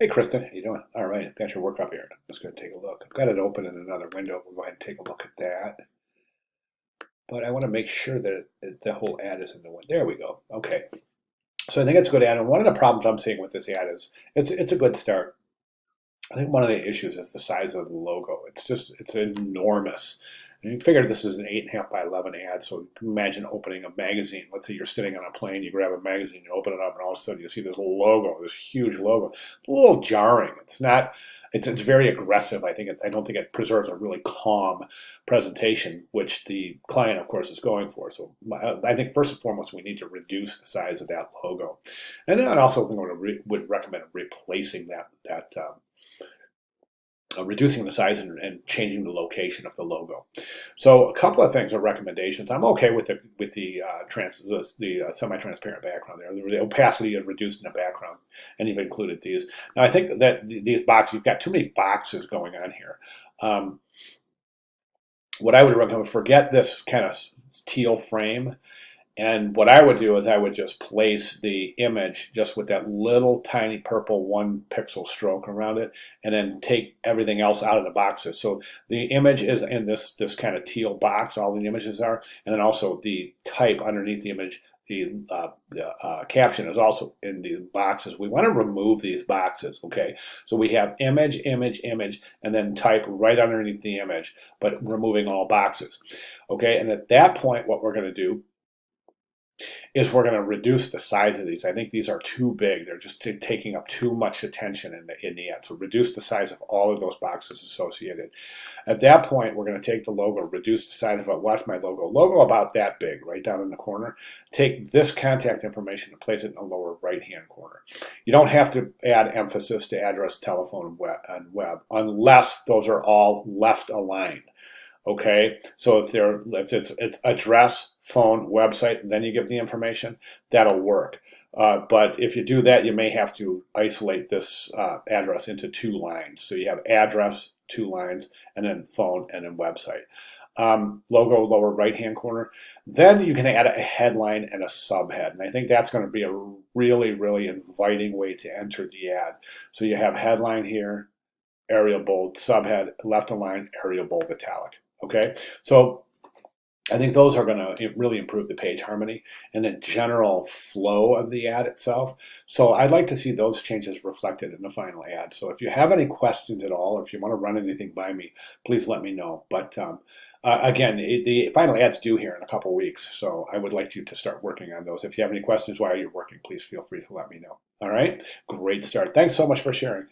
Hey, Kristen, how you doing? All right, I've got your work up here. I'm just going to take a look. I've got it open in another window. We'll go ahead and take a look at that. But I want to make sure that the whole ad is in the window. There we go. Okay. So I think it's a good ad. And one of the problems I'm seeing with this ad is it's a good start. I think one of the issues is the size of the logo. It's enormous. And you figure this is an 8.5 by 11 ad, so imagine opening a magazine. Let's say you're sitting on a plane, you grab a magazine, you open it up, and all of a sudden you see this logo, this huge logo. It's a little jarring. It's not. It's very aggressive. I don't think it preserves a really calm presentation, which the client, of course, is going for. So I think first and foremost, we need to reduce the size of that logo, and then I also would recommend replacing reducing the size and changing the location of the logo. So a couple of things are recommendations. I'm okay with the semi-transparent background there. The opacity is reduced in the background, and you've included these. Now I think that these boxes, you've got too many boxes going on here. What I would recommend, forget this kind of teal frame. And what I would do is I would just place the image just with that little tiny purple 1 pixel stroke around it, and then take everything else out of the boxes. So the image is in this kind of teal box, all the images are, and then also the type underneath the image, the caption is also in the boxes. We want to remove these boxes, okay? So we have image, image, image, and then type right underneath the image, but removing all boxes, okay? And at that point, what we're going to do is we're going to reduce the size of these. I think these are too big. They're just taking up too much attention in the ad. So reduce the size of all of those boxes associated. At that point, we're going to take the logo, reduce the size of it. Watch my logo about that big, right down in the corner. Take this contact information and place it in the lower right-hand corner. You don't have to add emphasis to address, telephone, and web unless those are all left aligned. Okay, so if it's address, phone, website, and then you give the information, that'll work. But if you do that, you may have to isolate this address into 2 lines. So you have address, 2 lines, and then phone, and then website. Logo, lower right-hand corner. Then you can add a headline and a subhead. And I think that's going to be a really, really inviting way to enter the ad. So you have headline here, Arial bold, subhead, left align, Arial bold, italic. Okay, so I think those are going to really improve the page harmony and the general flow of the ad itself. So I'd like to see those changes reflected in the final ad. So if you have any questions at all, or if you want to run anything by me, please let me know. But again, the final ad's due here in a couple weeks, so I would like you to start working on those. If you have any questions while you're working, please feel free to let me know. All right, great start. Thanks so much for sharing.